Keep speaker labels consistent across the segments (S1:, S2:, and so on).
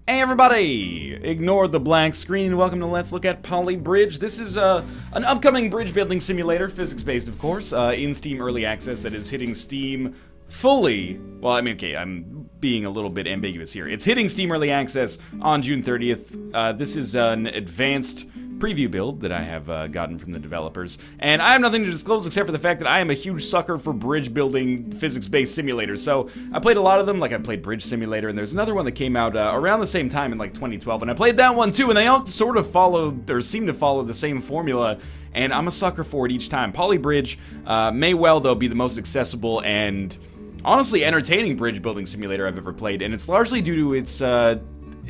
S1: Hey everybody! Ignore the blank screen. Welcome to Let's Look at Poly Bridge. This is an upcoming bridge building simulator, physics-based of course, in Steam Early Access that is hitting Steam fully. Well, I mean, okay, I'm being a little bit ambiguous here. It's hitting Steam Early Access on June 30th. This is an advanced preview build that I have gotten from the developers, and I have nothing to disclose except for the fact that I am a huge sucker for bridge building physics-based simulators. So I played a lot of them. Like I played Bridge Simulator, and there's another one that came out around the same time in like 2012, and I played that one too, and they all sort of followed, or seem to follow, the same formula, and I'm a sucker for it each time. Poly Bridge may well, though, be the most accessible and honestly entertaining bridge building simulator I've ever played, and it's largely due to its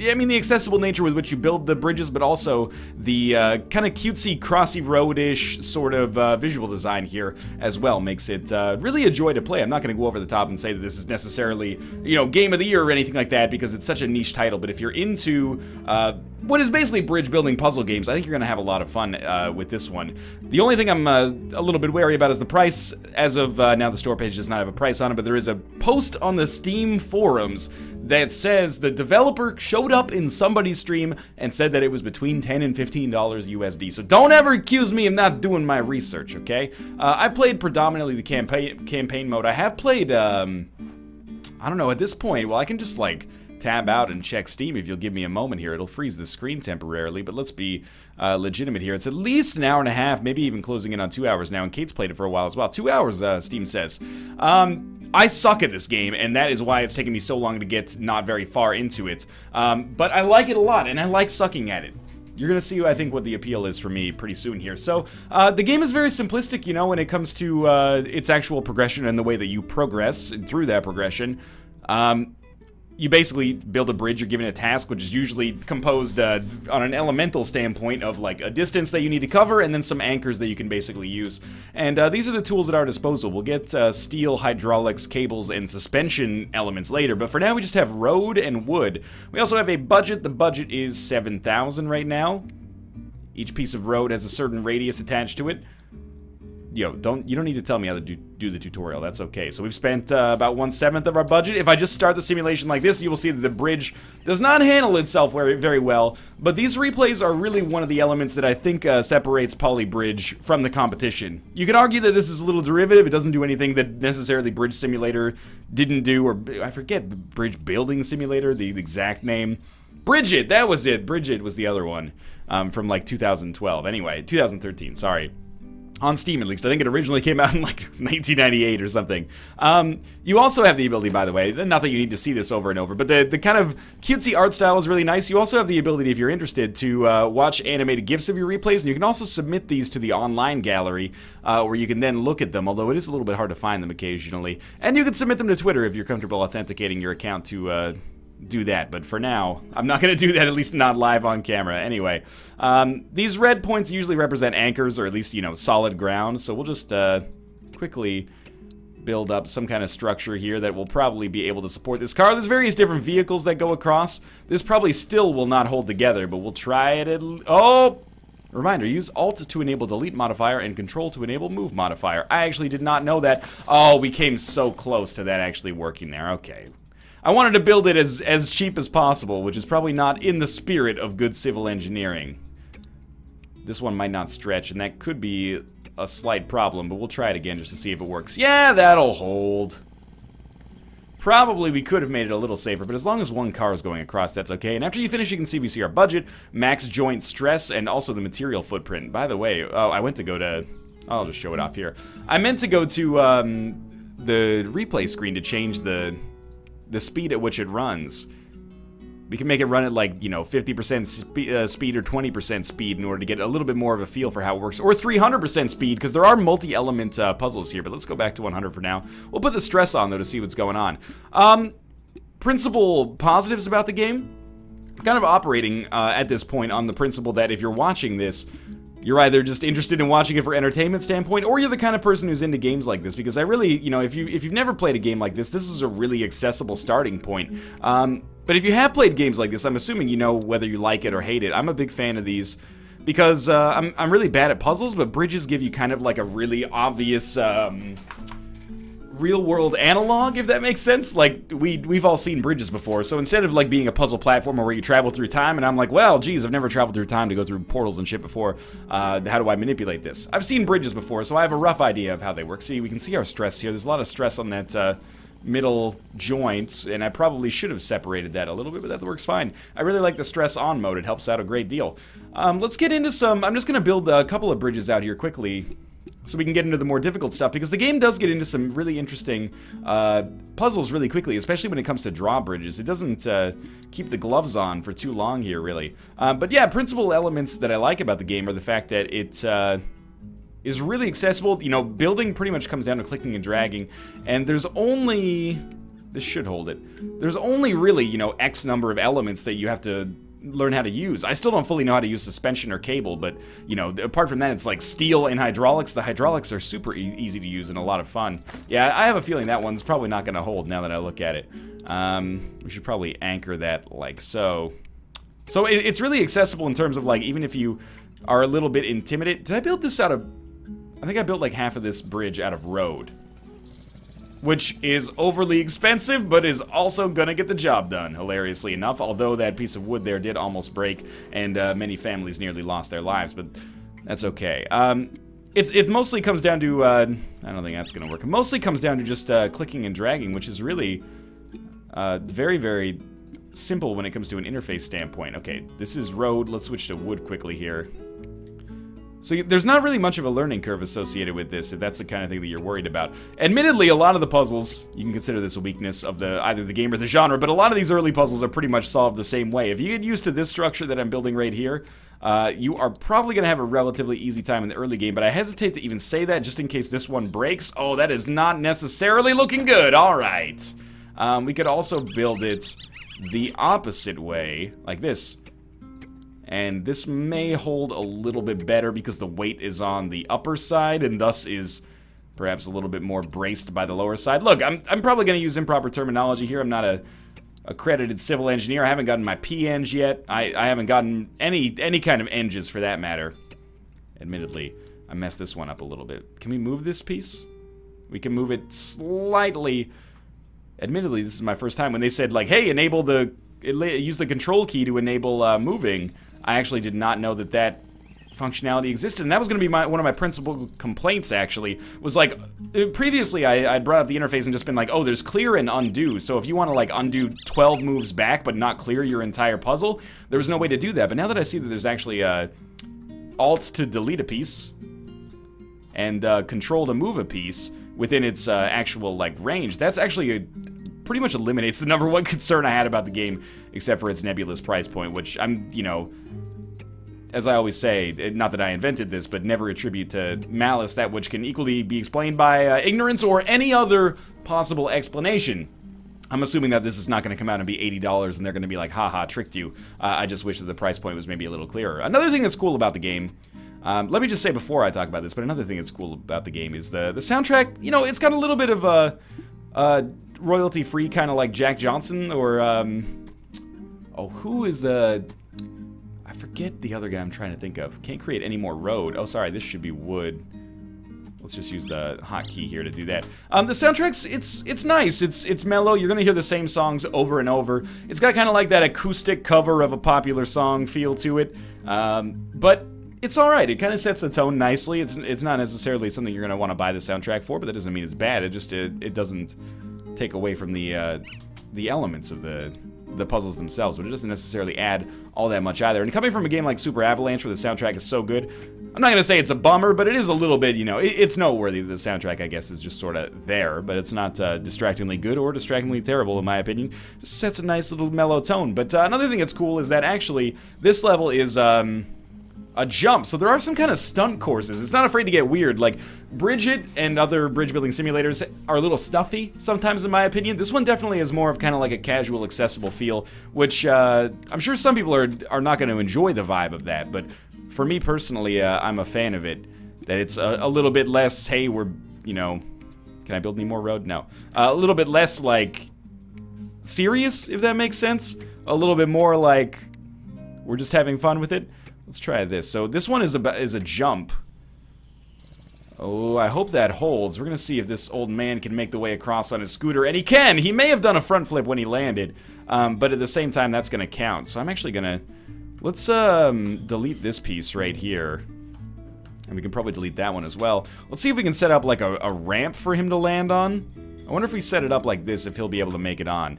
S1: I mean, the accessible nature with which you build the bridges, but also the kind of cutesy, crossy road-ish sort of visual design here as well makes it really a joy to play. I'm not going to go over the top and say that this is necessarily, you know, game of the year or anything like that, because it's such a niche title, but if you're into what is basically bridge building puzzle games, I think you're going to have a lot of fun with this one. The only thing I'm a little bit wary about is the price. As of now, the store page does not have a price on it, but there is a post on the Steam forums that says the developer showed up in somebody's stream and said that it was between $10 and $15 USD. So don't ever accuse me of not doing my research, okay? I've played predominantly the campaign mode. I have played, I don't know, at this point, well, I can just, like, tab out and check Steam if you'll give me a moment here. It'll freeze the screen temporarily, but let's be legitimate here. It's at least an hour and a half, maybe even closing in on 2 hours now, and Kate's played it for a while as well. 2 hours, Steam says. I suck at this game, and that is why it's taken me so long to get not very far into it. But I like it a lot, and I like sucking at it. You're gonna see, I think, what the appeal is for me pretty soon here. So, the game is very simplistic, you know, when it comes to its actual progression and the way that you progress through that progression. You basically build a bridge, you're given a task, which is usually composed on an elemental standpoint of like a distance that you need to cover and then some anchors that you can basically use. And these are the tools at our disposal. We'll get steel, hydraulics, cables, and suspension elements later, but for now we just have road and wood. We also have a budget. The budget is 7,000 right now. Each piece of road has a certain radius attached to it. Yo, you don't need to tell me how to do the tutorial, that's okay. So we've spent about 1/7 of our budget. If I just start the simulation like this, you will see that the bridge does not handle itself very well, but these replays are really one of the elements that I think separates Poly Bridge from the competition. You can argue that this is a little derivative. It doesn't do anything that necessarily Bridge Simulator didn't do, or I forget, the Bridge Building Simulator, the exact name. Bridget, that was it. Bridget was the other one from like 2012. Anyway, 2013, sorry. On Steam, at least. I think it originally came out in, like, 1998 or something. You also have the ability, by the way, not that you need to see this over and over, but the kind of cutesy art style is really nice. You also have the ability, if you're interested, to watch animated GIFs of your replays, and you can also submit these to the online gallery, where you can then look at them, although it is a little bit hard to find them occasionally. And you can submit them to Twitter if you're comfortable authenticating your account to, do that, but for now, I'm not going to do that, at least not live on camera. Anyway, these red points usually represent anchors, or at least, you know, solid ground, so we'll just quickly build up some kind of structure here that will probably be able to support this car. There's various different vehicles that go across. This probably still will not hold together, but we'll try it at... Oh! Reminder, use Alt to enable Delete modifier and Control to enable Move modifier. I actually did not know that. Oh, we came so close to that actually working there. Okay. I wanted to build it as cheap as possible, which is probably not in the spirit of good civil engineering. This one might not stretch, and that could be a slight problem, but we'll try it again just to see if it works. Yeah, that'll hold. Probably we could have made it a little safer, but as long as one car is going across, that's okay. And after you finish, you can see we see our budget, max joint stress, and also the material footprint. By the way, oh, I went to go to... I'll just show it off here. I meant to go to the replay screen to change the speed at which it runs. We can make it run at, like, you know, 50% speed or 20% speed in order to get a little bit more of a feel for how it works. Or 300% speed, because there are multi-element puzzles here, but let's go back to 100 for now. We'll put the stress on, though, to see what's going on. Principal positives about the game? Kind of operating at this point on the principle that if you're watching this, you're either just interested in watching it for entertainment standpoint, or you're the kind of person who's into games like this, because I really, you know, if you've never played a game like this is a really accessible starting point. But if you have played games like this, I'm assuming you know whether you like it or hate it. I'm a big fan of these because I'm really bad at puzzles, but bridges give you kind of like a really obvious real-world analog, if that makes sense. Like, we've all seen bridges before, so instead of, like, being a puzzle platformer where you travel through time, and I'm like, well, geez, I've never traveled through time to go through portals and shit before, how do I manipulate this? I've seen bridges before, so I have a rough idea of how they work. See, we can see our stress here. There's a lot of stress on that, middle joint, and I probably should have separated that a little bit, but that works fine. I really like the stress on mode. It helps out a great deal. Let's get into some... I'm just going to build a couple of bridges out here quickly, so we can get into the more difficult stuff, because the game does get into some really interesting puzzles really quickly, especially when it comes to drawbridges. It doesn't keep the gloves on for too long here, really. But yeah, principal elements that I like about the game are the fact that it is really accessible. You know, building pretty much comes down to clicking and dragging, and there's only... This should hold it. There's only really, you know, X number of elements that you have to learn how to use. I still don't fully know how to use suspension or cable, but, you know, apart from that, it's like steel and hydraulics. The hydraulics are super easy to use and a lot of fun. Yeah, I have a feeling that one's probably not going to hold now that I look at it. We should probably anchor that like so. So it's really accessible in terms of, like, even if you are a little bit intimidated. Did I build this out of... I think I built like half of this bridge out of road, which is overly expensive, but is also gonna get the job done, hilariously enough, although that piece of wood there did almost break, and many families nearly lost their lives, but that's okay. It mostly comes down to, I don't think that's gonna work. It mostly comes down to just clicking and dragging, which is really very, very simple when it comes to an interface standpoint. Okay, this is road. Let's switch to wood quickly here. So there's not really much of a learning curve associated with this, if that's the kind of thing that you're worried about. Admittedly, a lot of the puzzles, you can consider this a weakness of either the game or the genre, but a lot of these early puzzles are pretty much solved the same way. If you get used to this structure that I'm building right here, you are probably going to have a relatively easy time in the early game, but I hesitate to even say that just in case this one breaks. Oh, that is not necessarily looking good. All right. We could also build it the opposite way, like this. And this may hold a little bit better because the weight is on the upper side and thus is perhaps a little bit more braced by the lower side. Look, I'm probably going to use improper terminology here. I'm not a accredited civil engineer. I haven't gotten my P-Eng yet. I haven't gotten any kind of engs for that matter. Admittedly, I messed this one up a little bit. Can we move this piece? We can move it slightly. Admittedly, this is my first time when they said, like, hey, use the control key to enable moving. I actually did not know that that functionality existed, and that was going to be one of my principal complaints, actually, was like, previously I brought up the interface and just been like, oh, there's clear and undo, so if you want to, like, undo 12 moves back but not clear your entire puzzle, there was no way to do that. But now that I see that there's actually Alt to delete a piece and Control to move a piece within its actual, like, range, that's actually pretty much eliminates the number one concern I had about the game, except for its nebulous price point, which I'm, you know, as I always say, not that I invented this, but never attribute to malice that which can equally be explained by ignorance or any other possible explanation. I'm assuming that this is not going to come out and be $80 and they're going to be like, haha, tricked you. I just wish that the price point was maybe a little clearer. Another thing that's cool about the game, let me just say before I talk about this, but another thing that's cool about the game is the soundtrack. You know, it's got a little bit of a royalty-free, kind of like Jack Johnson, or, oh, who is the... I forget the other guy I'm trying to think of. Can't create any more road. Oh, sorry, this should be wood. Let's just use the hotkey here to do that. The soundtrack's, it's nice. It's mellow. You're gonna hear the same songs over and over. It's got kind of like that acoustic cover of a popular song feel to it. But it's alright. It kind of sets the tone nicely. It's not necessarily something you're gonna want to buy the soundtrack for, but that doesn't mean it's bad. It just, it doesn't take away from the elements of the puzzles themselves, but it doesn't necessarily add all that much either. And coming from a game like Super Avalanche, where the soundtrack is so good, I'm not going to say it's a bummer, but it is a little bit, you know, it's noteworthy. The soundtrack, I guess, is just sort of there, but it's not distractingly good or distractingly terrible, in my opinion. Just sets a nice little mellow tone. But another thing that's cool is that actually this level is a jump, so there are some kind of stunt courses. It's not afraid to get weird. Like, Bridget and other bridge building simulators are a little stuffy sometimes, in my opinion. This one definitely is more of kind of like a casual, accessible feel, which I'm sure some people are not going to enjoy the vibe of that, but for me personally, I'm a fan of it. That it's a little bit less, hey, we're, you know, can I build any more road? No. A little bit less, like, serious, if that makes sense. A little bit more like, we're just having fun with it. Let's try this. So this one is a jump. Oh, I hope that holds. We're gonna see if this old man can make the way across on his scooter, and he can! He may have done a front flip when he landed, but at the same time, that's gonna count. So I'm actually gonna... Let's, delete this piece right here. And we can probably delete that one as well. Let's see if we can set up, like, a ramp for him to land on. I wonder if we set it up like this, if he'll be able to make it on.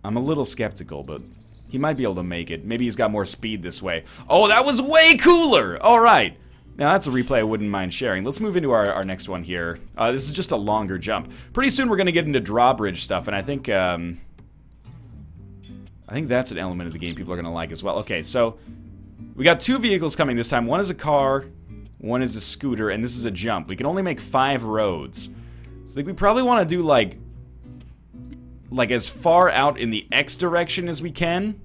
S1: I'm a little skeptical, but he might be able to make it. Maybe he's got more speed this way. Oh, that was way cooler! Alright. Now, that's a replay I wouldn't mind sharing. Let's move into our next one here. This is just a longer jump. Pretty soon we're going to get into drawbridge stuff, and I think that's an element of the game people are going to like as well. Okay, so we got 2 vehicles coming this time. One is a car, one is a scooter, and this is a jump. We can only make 5 roads. So I think we probably want to do, like as far out in the X direction as we can.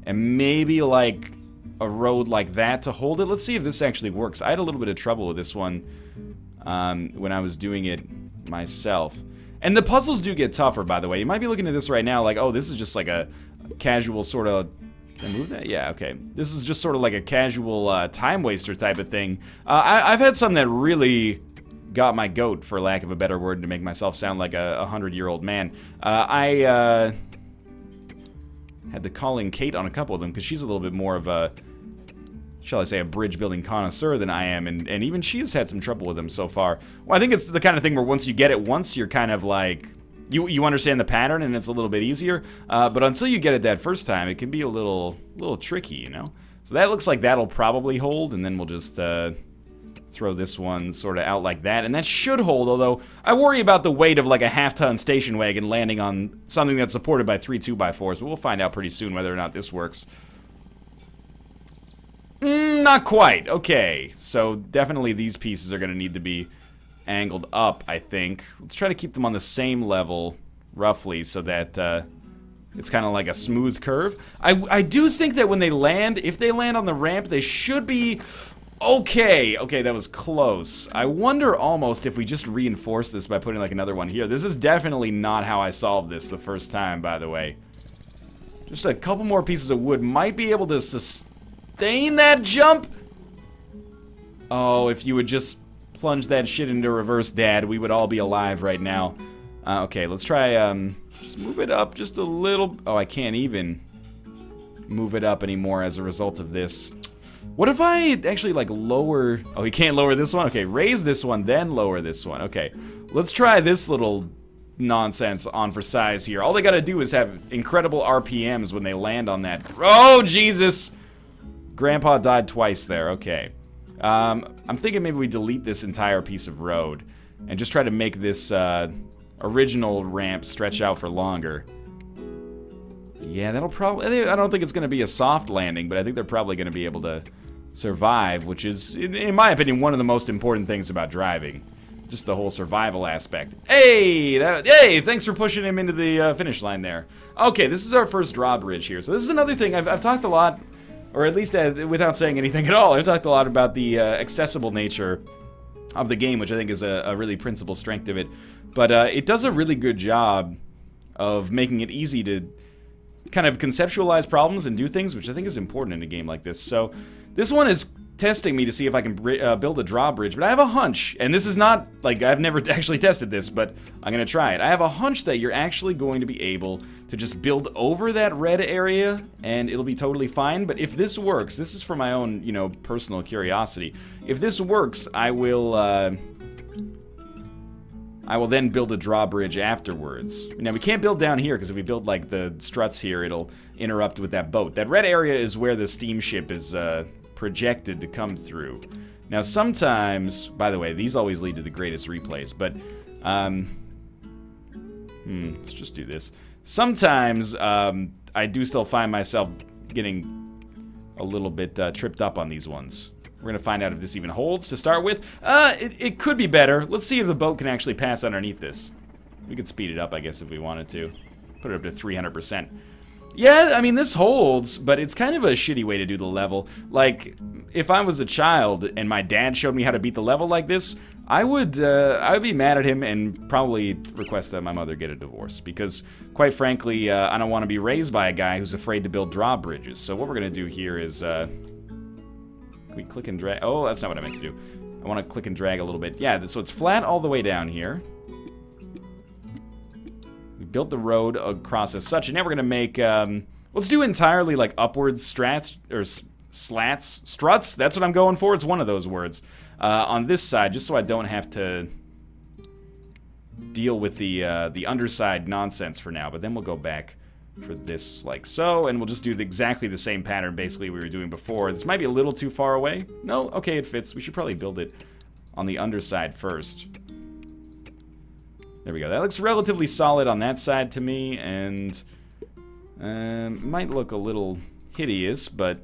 S1: And maybe, like, a road like that to hold it. Let's see if this actually works. I had a little bit of trouble with this one when I was doing it myself. And the puzzles do get tougher, by the way. You might be looking at this right now like, oh, this is just like a casual sort of... Can I move that? Yeah, okay. This is just sort of like a casual time waster type of thing. I've had some that really got my goat, for lack of a better word, to make myself sound like a 100-year-old man. I had to call in Kate on a couple of them, because she's a little bit more of a, shall I say, a bridge-building connoisseur than I am, and even she has had some trouble with them so far. Well, I think it's the kind of thing where once you get it once, you're kind of like... You understand the pattern, and it's a little bit easier, but until you get it that first time, it can be a little tricky, you know? So that looks like that'll probably hold, and then we'll just throw this one sort of out like that, and that should hold, although I worry about the weight of like a half-ton station wagon landing on something that's supported by 3 2x4s, but we'll find out pretty soon whether or not this works. Not quite. Okay, so definitely these pieces are going to need to be angled up, I think. Let's try to keep them on the same level, roughly, so that it's kind of like a smooth curve. I do think that when they land, if they land on the ramp, they should be... Okay, that was close. I wonder almost if we just reinforce this by putting like another one here. This is definitely not how I solved this the first time, by the way. Just a couple more pieces of wood might be able to sustain that jump. Oh, if you would just plunge that shit into reverse, Dad, we would all be alive right now. Okay, let's try, just move it up just a little. Oh, I can't even move it up anymore as a result of this. What if I actually, like, lower... Oh, you can't lower this one? Okay, raise this one, then lower this one. Okay, let's try this little nonsense on for size here. All they gotta do is have incredible RPMs when they land on that. Oh, Jesus! Grandpa died twice there, okay. I'm thinking maybe we delete this entire piece of road and just try to make this original ramp stretch out for longer. Yeah, that'll probably... I don't think it's going to be a soft landing, but I think they're probably going to be able to survive, which is, in my opinion, one of the most important things about driving. Just the whole survival aspect. Hey! Hey! Thanks for pushing him into the finish line there. Okay, this is our first drawbridge here. So this is another thing. I've talked a lot, or at least without saying anything at all, I've talked a lot about the accessible nature of the game, which I think is a really principal strength of it. But it does a really good job of making it easy to kind of conceptualize problems and do things, which I think is important in a game like this. So this one is testing me to see if I can build a drawbridge, but I have a hunch, and this is not, like, I've never actually tested this, but I'm gonna try it. I have a hunch that you're actually going to be able to just build over that red area, and it'll be totally fine. But if this works, this is for my own, you know, personal curiosity. If this works, I will then build a drawbridge afterwards. Now, we can't build down here, because if we build, like, the struts here, it'll interrupt with that boat. That red area is where the steamship is projected to come through. Now, sometimes... By the way, these always lead to the greatest replays, but... let's just do this. Sometimes, I do still find myself getting a little bit tripped up on these ones. We're gonna find out if this even holds to start with. It could be better. Let's see if the boat can actually pass underneath this. We could speed it up, I guess, if we wanted to. Put it up to 300%. Yeah, I mean, this holds, but it's kind of a shitty way to do the level. Like, if I was a child and my dad showed me how to beat the level like this, I would be mad at him and probably request that my mother get a divorce. Because, quite frankly, I don't want to be raised by a guy who's afraid to build drawbridges. So what we're gonna do here is, Can we click and drag? Oh, that's not what I meant to do. I want to click and drag a little bit. Yeah, so it's flat all the way down here. We built the road across as such, and now we're going to make, let's do entirely, like, upwards struts. That's what I'm going for. It's one of those words. On this side, just so I don't have to deal with the underside nonsense for now. But then we'll go back for this like so, and we'll just do exactly the same pattern basically we were doing before. This might be a little too far away. No, okay, it fits. We should probably build it on the underside first. There we go. That looks relatively solid on that side to me, and might look a little hideous, but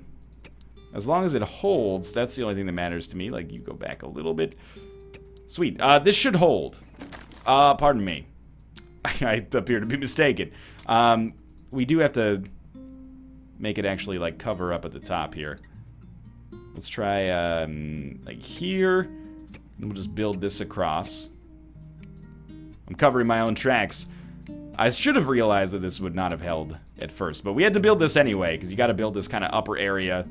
S1: as long as it holds, that's the only thing that matters to me. Like, you go back a little bit. Sweet. This should hold. Pardon me. I appear to be mistaken. We do have to make it actually, like, cover up at the top here. Let's try, like, here. And we'll just build this across. I'm covering my own tracks. I should have realized that this would not have held at first, but we had to build this anyway, because you got to build this kind of upper area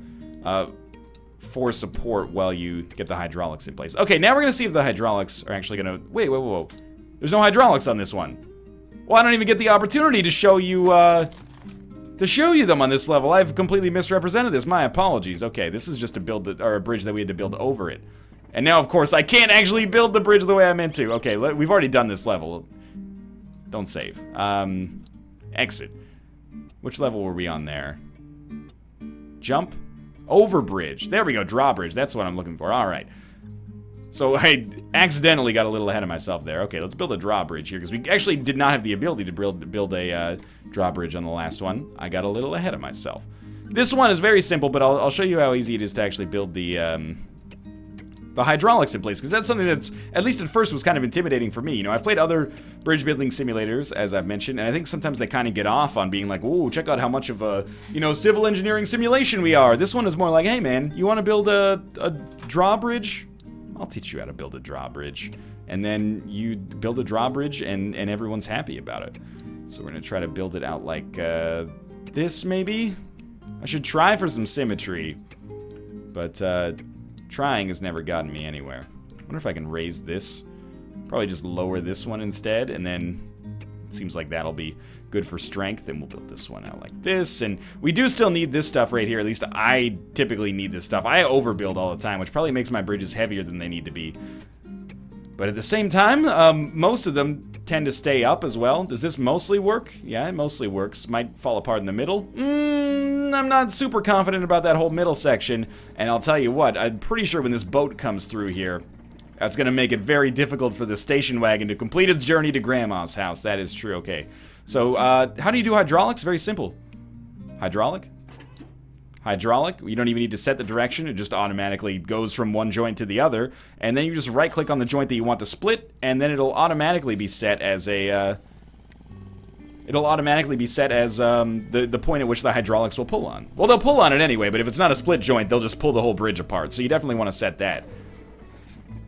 S1: for support while you get the hydraulics in place. Okay, now we're going to see if the hydraulics are actually going to... Wait, whoa. There's no hydraulics on this one. Well, I don't even get the opportunity to show you them on this level. I've completely misrepresented this. My apologies. Okay, this is just to build a bridge that we had to build over it. And now, of course, I can't actually build the bridge the way I meant to. Okay, we've already done this level. Don't save. Exit. Which level were we on there? Jump? Over bridge. There we go, drawbridge. That's what I'm looking for. All right. So I accidentally got a little ahead of myself there. Okay, let's build a drawbridge here, because we actually did not have the ability to build a drawbridge on the last one. I got a little ahead of myself. This one is very simple, but I'll show you how easy it is to actually build the hydraulics in place, because that's something that's, at least at first, was kind of intimidating for me. You know, I've played other bridge building simulators, as I've mentioned, and I think sometimes they kind of get off on being like, "Ooh, check out how much of a, you know, civil engineering simulation we are." This one is more like, "Hey man, you want to build a drawbridge? I'll teach you how to build a drawbridge." And then you build a drawbridge, and everyone's happy about it. So we're gonna try to build it out like this, maybe? I should try for some symmetry, but trying has never gotten me anywhere. I wonder if I can raise this. Probably just lower this one instead, and then it seems like that'll be good for strength, and we'll build this one out like this. And we do still need this stuff right here. At least I typically need this stuff. I overbuild all the time, which probably makes my bridges heavier than they need to be. But at the same time, most of them tend to stay up as well. Does this mostly work? Yeah, it mostly works. Might fall apart in the middle. I'm not super confident about that whole middle section. And I'll tell you what, I'm pretty sure when this boat comes through here, that's going to make it very difficult for the station wagon to complete its journey to Grandma's house. That is true. Okay. So, how do you do hydraulics? Very simple. Hydraulic. Hydraulic. You don't even need to set the direction. It just automatically goes from one joint to the other. And then you just right-click on the joint that you want to split, and then it'll automatically be set as a... the point at which the hydraulics will pull on. Well, they'll pull on it anyway, but if it's not a split joint, they'll just pull the whole bridge apart. So you definitely want to set that.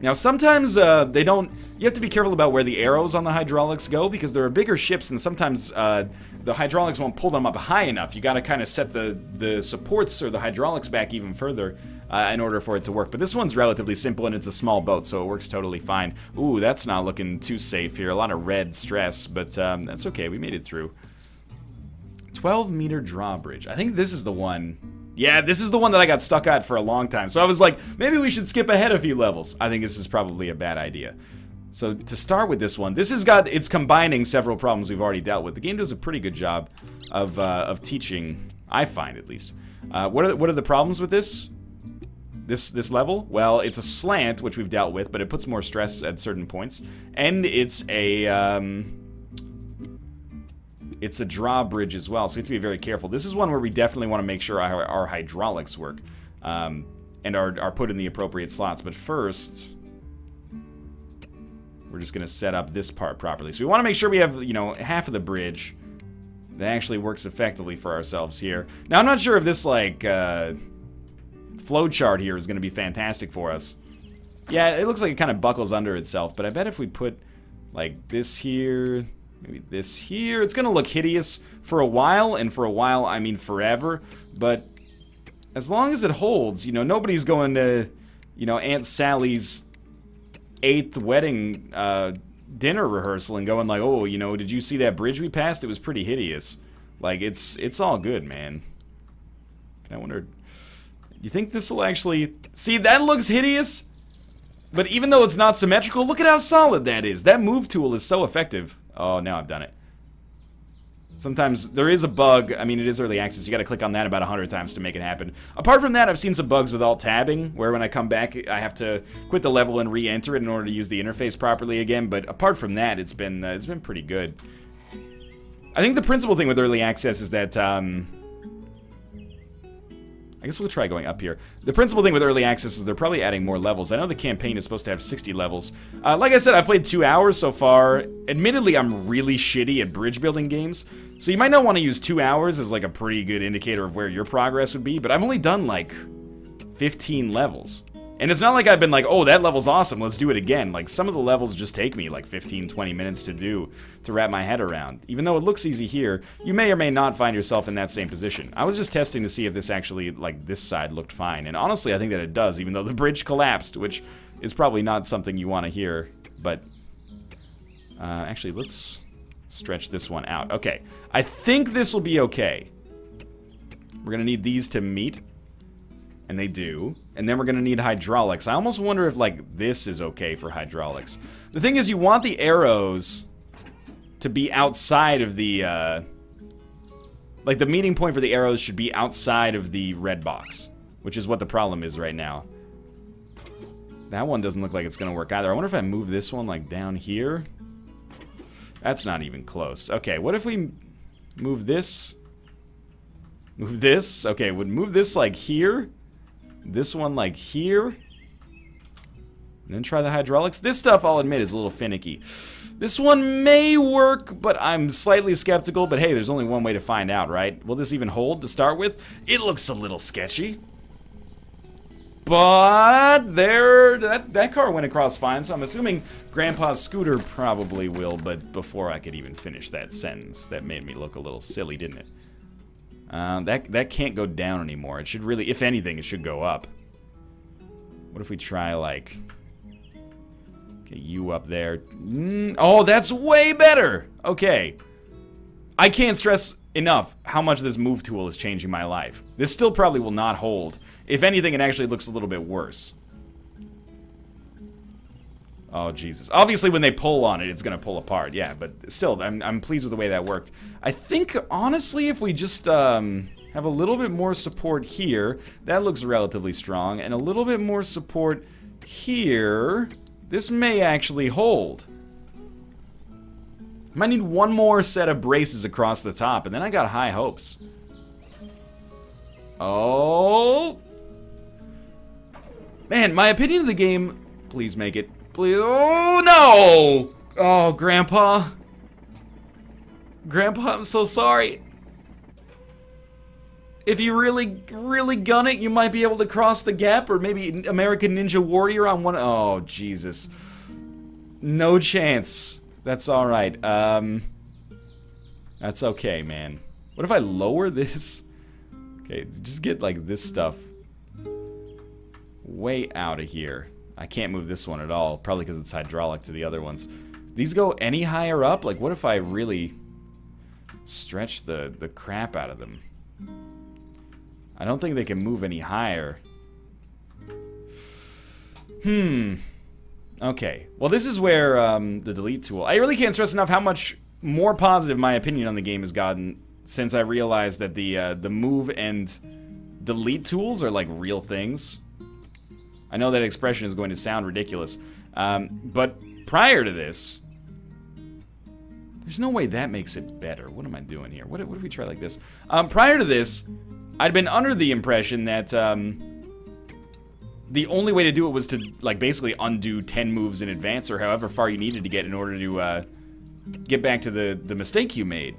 S1: Now, sometimes they don't... You have to be careful about where the arrows on the hydraulics go, because there are bigger ships, and sometimes the hydraulics won't pull them up high enough. You got to kind of set the supports or the hydraulics back even further in order for it to work. But this one's relatively simple, and it's a small boat, so it works totally fine. Ooh, that's not looking too safe here. A lot of red stress, but that's okay. We made it through. 12-meter drawbridge. I think this is the one... Yeah, this is the one that I got stuck at for a long time. So I was like, maybe we should skip ahead a few levels. I think this is probably a bad idea. So to start with this one, it's combining several problems we've already dealt with. The game does a pretty good job of teaching, I find at least. What are the problems with this level? Well, it's a slant, which we've dealt with, but it puts more stress at certain points, and it's a drawbridge as well, so we have to be very careful. This is one where we definitely want to make sure our hydraulics work and are put in the appropriate slots. But first, we're just going to set up this part properly. So we want to make sure we have, you know, half of the bridge that actually works effectively for ourselves here. Now, I'm not sure if this, like, flow chart here is going to be fantastic for us. Yeah, it looks like it kind of buckles under itself, but I bet if we put, like, this here... Maybe this here. It's going to look hideous for a while, and for a while, I mean forever. But as long as it holds, you know, nobody's going to, you know, Aunt Sally's 8th wedding dinner rehearsal and going like, oh, you know, did you see that bridge we passed? It was pretty hideous. Like, it's all good, man. I wonder, you think this will actually... See, that looks hideous, but even though it's not symmetrical, look at how solid that is. That move tool is so effective. Oh, now I've done it. Sometimes there is a bug. I mean, it is early access. You gotta click on that about 100 times to make it happen. Apart from that, I've seen some bugs with alt-tabbing, where when I come back, I have to quit the level and re-enter it in order to use the interface properly again. But apart from that, it's been pretty good. I think the principal thing with early access is that, I guess we'll try going up here. The principal thing with early access is they're probably adding more levels. I know the campaign is supposed to have 60 levels. Like I said, I've played 2 hours so far. Admittedly, I'm really shitty at bridge building games, so you might not want to use 2 hours as like a pretty good indicator of where your progress would be, but I've only done like 15 levels. And it's not like I've been like, oh, that level's awesome, let's do it again. Like, some of the levels just take me like 15, 20 minutes to do, to wrap my head around. Even though it looks easy here, you may or may not find yourself in that same position. I was just testing to see if this actually, like, this side looked fine. And honestly, I think that it does, even though the bridge collapsed, which is probably not something you want to hear. But, actually, let's stretch this one out. Okay, I think this will be okay. We're gonna need these to meet. And they do. And then we're gonna need hydraulics. I almost wonder if, like, this is okay for hydraulics. The thing is, you want the arrows to be outside of the, like, the meeting point for the arrows should be outside of the red box, which is what the problem is right now. That one doesn't look like it's gonna work either. I wonder if I move this one, like, down here. That's not even close. Okay, what if we move this? Move this? Okay, would move this, like, here? This one like here, and then try the hydraulics. This stuff, I'll admit, is a little finicky. This one may work, but I'm slightly skeptical. But hey, there's only one way to find out, right? Will this even hold to start with? It looks a little sketchy. But there, that car went across fine, so I'm assuming Grandpa's scooter probably will. But before I could even finish that sentence, that made me look a little silly, didn't it? That can't go down anymore. It should really, if anything, it should go up. What if we try, like... Okay, you up there. Oh, that's way better! Okay. I can't stress enough how much this move tool is changing my life. This still probably will not hold. If anything, it actually looks a little bit worse. Oh, Jesus. Obviously, when they pull on it, it's going to pull apart. Yeah, but still, I'm pleased with the way that worked. I think, honestly, if we just have a little bit more support here, that looks relatively strong, and a little bit more support here, this may actually hold. Might need one more set of braces across the top, and then I got high hopes. Oh. Man, my opinion of the game, please make it. Please. Oh, no! Oh, Grandpa. Grandpa, I'm so sorry. If you really, really gun it, you might be able to cross the gap, or maybe American Ninja Warrior on one. Oh, Jesus. No chance. That's alright. That's okay, man. What if I lower this? Okay, just get, like, this stuff way out of here. I can't move this one at all, probably because it's hydraulic to the other ones. These go any higher up? Like, what if I really stretch the crap out of them? I don't think they can move any higher. Okay. Well, this is where the delete tool... I really can't stress enough how much more positive my opinion on the game has gotten since I realized that the move and delete tools are, like, real things. I know that expression is going to sound ridiculous, but prior to this, there's no way that makes it better. What am I doing here? What if we try like this? Prior to this, I'd been under the impression that the only way to do it was to, like, basically undo 10 moves in advance, or however far you needed to get in order to get back to the mistake you made.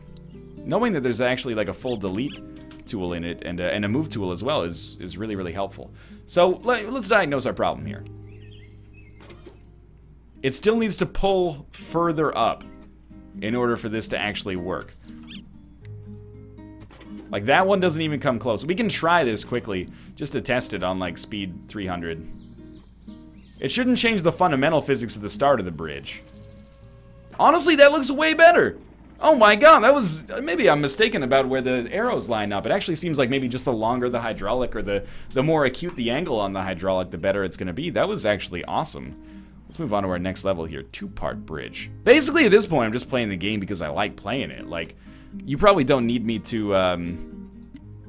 S1: Knowing that there's actually, like, a full delete tool in it and a move tool as well is really, really helpful. So let's diagnose our problem here. It still needs to pull further up in order for this to actually work. Like, that one doesn't even come close. We can try this quickly, just to test it on, like, speed 300. It shouldn't change the fundamental physics at the start of the bridge. Honestly, that looks way better. Oh my god, that was... Maybe I'm mistaken about where the arrows line up. It actually seems like maybe just the longer the hydraulic, or the more acute the angle on the hydraulic, the better it's going to be. That was actually awesome. Let's move on to our next level here. 2-part bridge. Basically, at this point, I'm just playing the game because I like playing it. Like, you probably don't need me to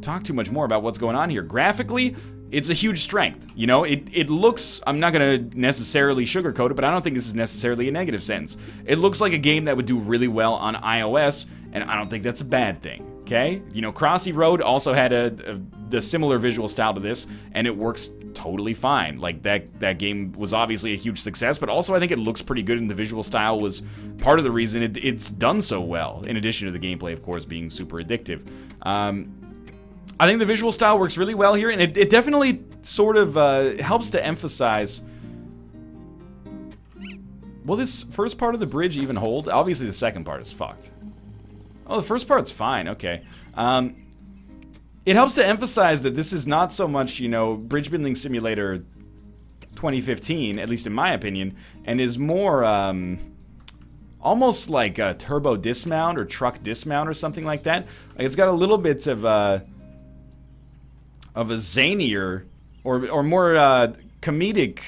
S1: talk too much more about what's going on here. Graphically, it's a huge strength. You know, it looks... I'm not going to necessarily sugarcoat it, but I don't think this is necessarily a negative sentence. It looks like a game that would do really well on iOS, and I don't think that's a bad thing. Okay? You know, Crossy Road also had the similar visual style to this, and it works totally fine. Like, that game was obviously a huge success, but also I think it looks pretty good, and the visual style was part of the reason it's done so well, in addition to the gameplay, of course, being super addictive. I think the visual style works really well here, and it definitely sort of helps to emphasize... Will this first part of the bridge even hold? Obviously, the second part is fucked. Oh, the first part's fine, okay. It helps to emphasize that this is not so much, you know, Bridge Building Simulator 2015, at least in my opinion, and is more, almost like a turbo dismount or truck dismount or something like that. Like, it's got a little bit of a zanier or more comedic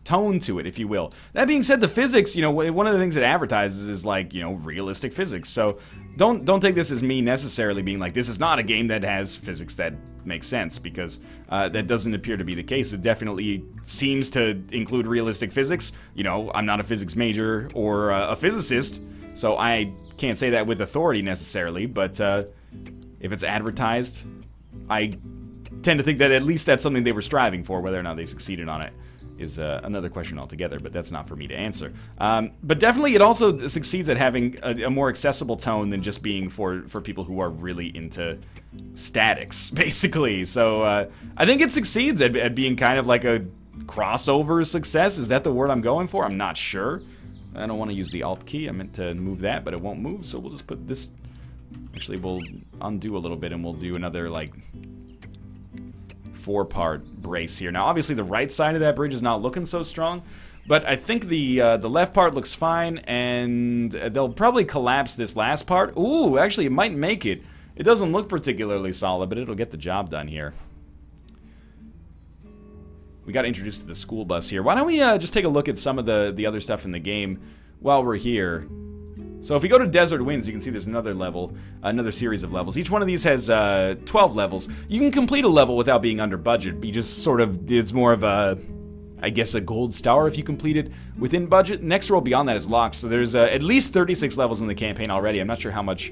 S1: tone to it, if you will. That being said, the physics, you know, one of the things it advertises is, like, you know, realistic physics. So don't take this as me necessarily being like, this is not a game that has physics that makes sense, because that doesn't appear to be the case. It definitely seems to include realistic physics. You know, I'm not a physics major or a physicist, so I can't say that with authority necessarily, but if it's advertised, I tend to think that at least that's something they were striving for. Whether or not they succeeded on it is another question altogether, but that's not for me to answer. But definitely it also succeeds at having a more accessible tone than just being for people who are really into statics, basically. So I think it succeeds at being kind of like a crossover success. Is that the word I'm going for? I'm not sure. I don't want to use the Alt key. I meant to move that, but it won't move, so we'll just put this... Actually, we'll undo a little bit, and we'll do another, like, 4-part brace here. Now, obviously, the right side of that bridge is not looking so strong, but I think the left part looks fine, and they'll probably collapse this last part. Ooh, actually, it might make it. It doesn't look particularly solid, but it'll get the job done here. We got introduced to the school bus here. Why don't we just take a look at some of the other stuff in the game while we're here. So if we go to Desert Winds, you can see there's another level, another series of levels. Each one of these has 12 levels. You can complete a level without being under budget. You just sort of, it's more of a, I guess, a gold star if you complete it within budget. Next row beyond that is locked, so there's at least 36 levels in the campaign already. I'm not sure how much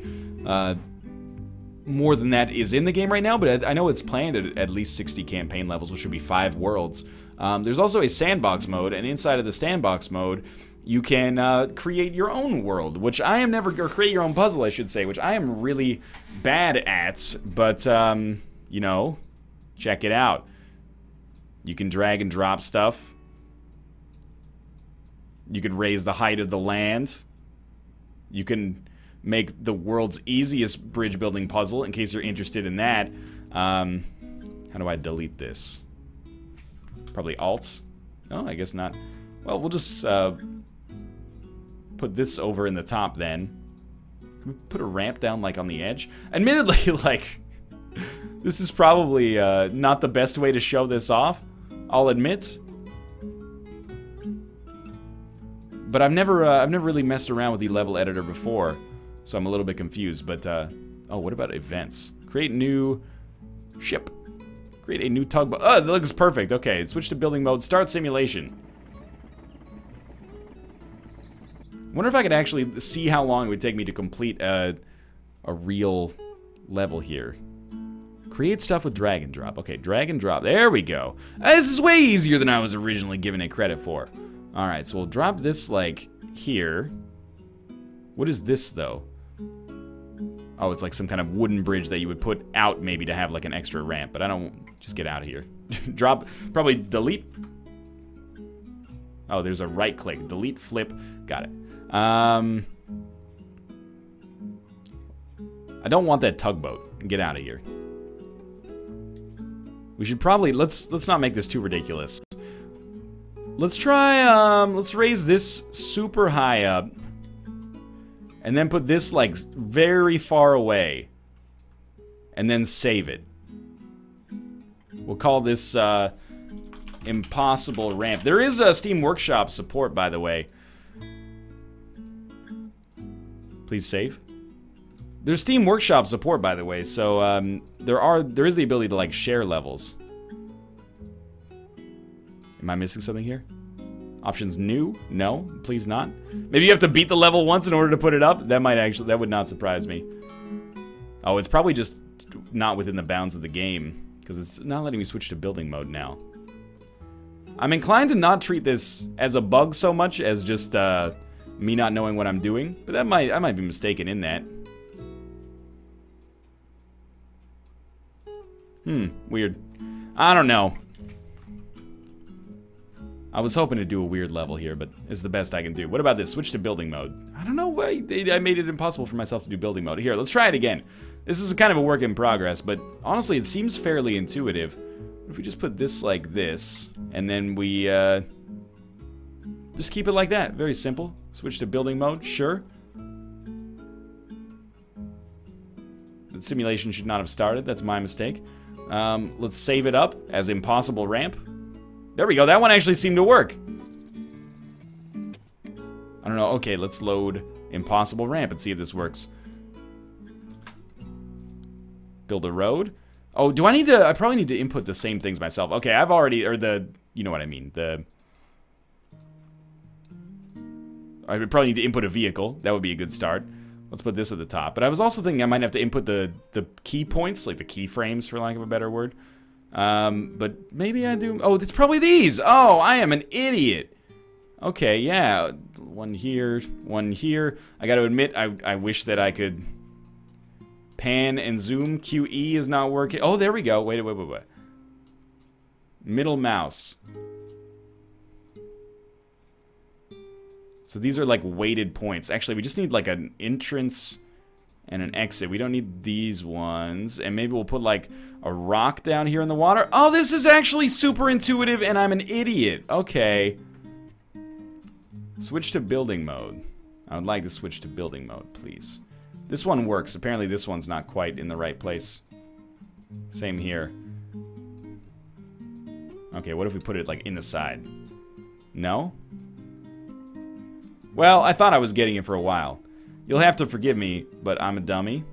S1: more than that is in the game right now, but I know it's planned at least 60 campaign levels, which would be 5 worlds. There's also a Sandbox Mode, and inside of the Sandbox Mode, you can create your own world, which I am never, or create your own puzzle, I should say, which I am really bad at, but, you know, check it out. You can drag and drop stuff. You can raise the height of the land. You can make the world's easiest bridge building puzzle, in case you're interested in that. How do I delete this? Probably Alt? No, I guess not. Well, we'll just, put this over in the top then. Can we put a ramp down, like, on the edge? Admittedly, like, this is probably not the best way to show this off, I'll admit. But I've never really messed around with the level editor before, so I'm a little bit confused. But oh, what about events? Create new ship. Create a new tugboat. Oh, that looks perfect. Okay, switch to building mode. Start simulation. Wonder if I could actually see how long it would take me to complete a real level here. Create stuff with drag and drop. Okay, drag and drop. There we go. This is way easier than I was originally giving it credit for. Alright, so we'll drop this, like, here. What is this, though? Oh, it's like some kind of wooden bridge that you would put out, maybe, to have, like, an extra ramp. But I don't... Just get out of here. Drop... Probably delete. Oh, there's a right-click. Delete, flip. Got it. I don't want that tugboat. and get out of here. We should probably, let's not make this too ridiculous. Let's try, let's raise this super high up. And then put this, like, very far away. And then save it. We'll call this, impossible ramp. There is a Steam Workshop support, by the way. Please save. There's Steam Workshop support, by the way, so there is the ability to like share levels. Am I missing something here? Options new? No, please not. Maybe you have to beat the level once in order to put it up. That would not surprise me. Oh, it's probably just not within the bounds of the game because it's not letting me switch to building mode now. I'm inclined to not treat this as a bug so much as just me not knowing what I'm doing, but I might be mistaken in that. Weird. I don't know. I was hoping to do a weird level here, but it's the best I can do. What about this? Switch to building mode. I don't know why I made it impossible for myself to do building mode. Here, let's try it again. This is kind of a work in progress, but honestly, it seems fairly intuitive. If we just put this like this, and then we just keep it like that. Very simple. Switch to building mode, sure. The simulation should not have started. That's my mistake. Let's save it up as impossible ramp. There we go. That one actually seemed to work. I don't know. Okay, let's load impossible ramp and see if this works. Build a road. Oh, do I need to... I probably need to input the same things myself. Okay, I've already... Or the... You know what I mean. I would probably need to input a vehicle. That would be a good start. Let's put this at the top. But I was also thinking I might have to input the key points, like the keyframes, for lack of a better word. But maybe I do... Oh, it's probably these! Oh, I am an idiot! Okay, yeah. One here, one here. I gotta admit, I wish that I could... Pan and zoom. QE is not working. Oh, there we go. Wait. Middle mouse. So these are like weighted points. Actually, we just need like an entrance and an exit. We don't need these ones. And maybe we'll put like a rock down here in the water. Oh, this is actually super intuitive and I'm an idiot. Okay. Switch to building mode. I would like to switch to building mode, please. This one works. Apparently this one's not quite in the right place. Same here. Okay, what if we put it like in the side? No? Well, I thought I was getting it for a while. You'll have to forgive me, but I'm a dummy.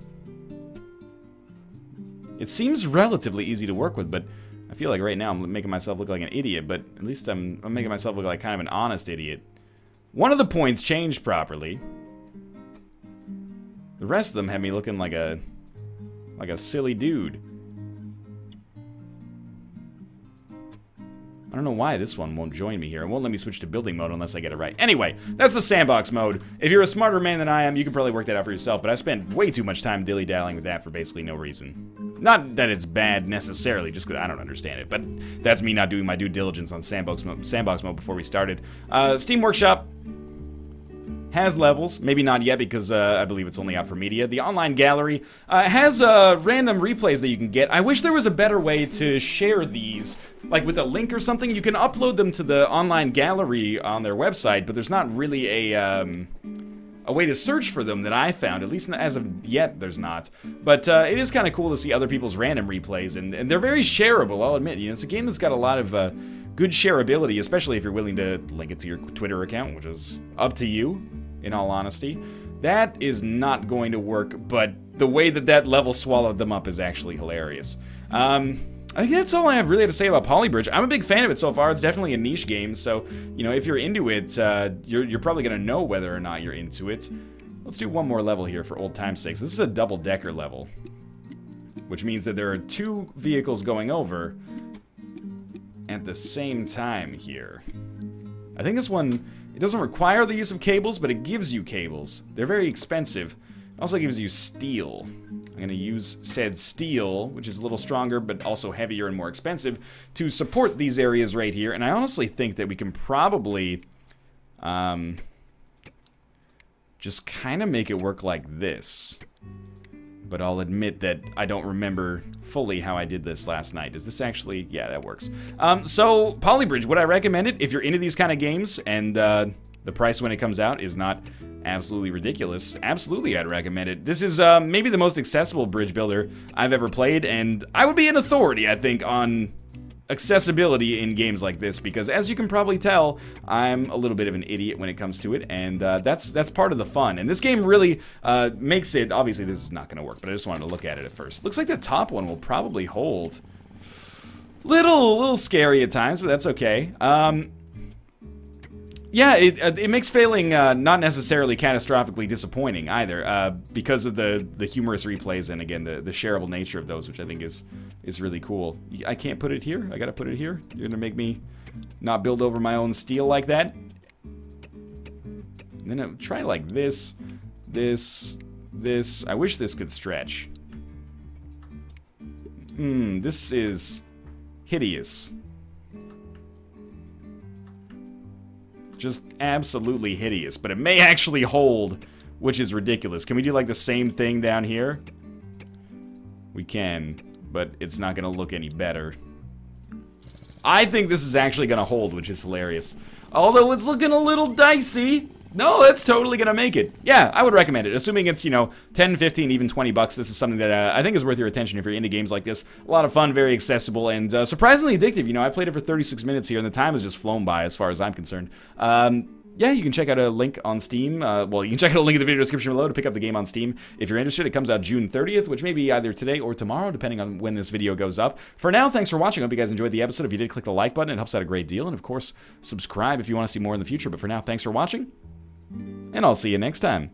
S1: It seems relatively easy to work with, but I feel like right now I'm making myself look like an idiot, but at least I'm making myself look like kind of an honest idiot. One of the points changed properly. The rest of them had me looking like a silly dude. I don't know why this one won't join me here. It won't let me switch to building mode unless I get it right. Anyway, that's the sandbox mode. If you're a smarter man than I am, you can probably work that out for yourself, but I spent way too much time dilly-dallying with that for basically no reason. Not that it's bad necessarily, just because I don't understand it, but that's me not doing my due diligence on Sandbox mode before we started. Steam Workshop has levels, maybe not yet because I believe it's only out for media. The online gallery has random replays that you can get. I wish there was a better way to share these, like with a link or something. You can upload them to the online gallery on their website, but there's not really a way to search for them that I found. At least as of yet, there's not. But it is kind of cool to see other people's random replays, and they're very shareable, I'll admit. You know, it's a game that's got a lot of good shareability, especially if you're willing to link it to your Twitter account, which is up to you. In all honesty, that is not going to work, but the way that level swallowed them up is actually hilarious. I think that's all I have really to say about Polybridge. I'm a big fan of it so far. It's definitely a niche game, so, you know, if you're into it, you're probably going to know whether or not you're into it. Let's do one more level here for old time's sake. This is a double-decker level, which means that there are two vehicles going over at the same time here. I think this one... It doesn't require the use of cables, but it gives you cables. They're very expensive. It also gives you steel. I'm going to use said steel, which is a little stronger, but also heavier and more expensive, to support these areas right here. And I honestly think that we can probably just kind of make it work like this. but I'll admit that I don't remember fully how I did this last night. Is this actually... yeah, that works. So, Polybridge, would I recommend it? If you're into these kind of games, and the price when it comes out is not absolutely ridiculous, absolutely I'd recommend it. This is maybe the most accessible bridge builder I've ever played, and I would be an authority, I think, on accessibility in games like this, because as you can probably tell, I'm a little bit of an idiot when it comes to it, and that's part of the fun. And this game really makes it... obviously this is not going to work, but I just wanted to look at it at first. Looks like the top one will probably hold. Little scary at times, but that's okay. Yeah, it makes failing not necessarily catastrophically disappointing either, because of the humorous replays and, again, the shareable nature of those, which I think is really cool. I can't put it here? I gotta put it here? You're gonna make me not build over my own steel like that? And then I'll try like this, this. I wish this could stretch. This is hideous. Just absolutely hideous, but it may actually hold, which is ridiculous. Can we do like the same thing down here? We can, but it's not gonna look any better. I think this is actually gonna hold, which is hilarious. Although it's looking a little dicey. No, that's totally gonna make it. Yeah, I would recommend it. Assuming it's, you know, 10, 15, even 20 bucks, this is something that I think is worth your attention if you're into games like this. A lot of fun, very accessible, and surprisingly addictive. You know, I played it for 36 minutes here, and the time has just flown by as far as I'm concerned. Yeah, you can check out a link on Steam. Well, you can check out a link in the video description below to pick up the game on Steam. If you're interested, it comes out June 30th, which may be either today or tomorrow, depending on when this video goes up. For now, thanks for watching. I hope you guys enjoyed the episode. If you did, click the like button. It helps out a great deal. And, of course, subscribe if you want to see more in the future. But for now, thanks for watching, and I'll see you next time.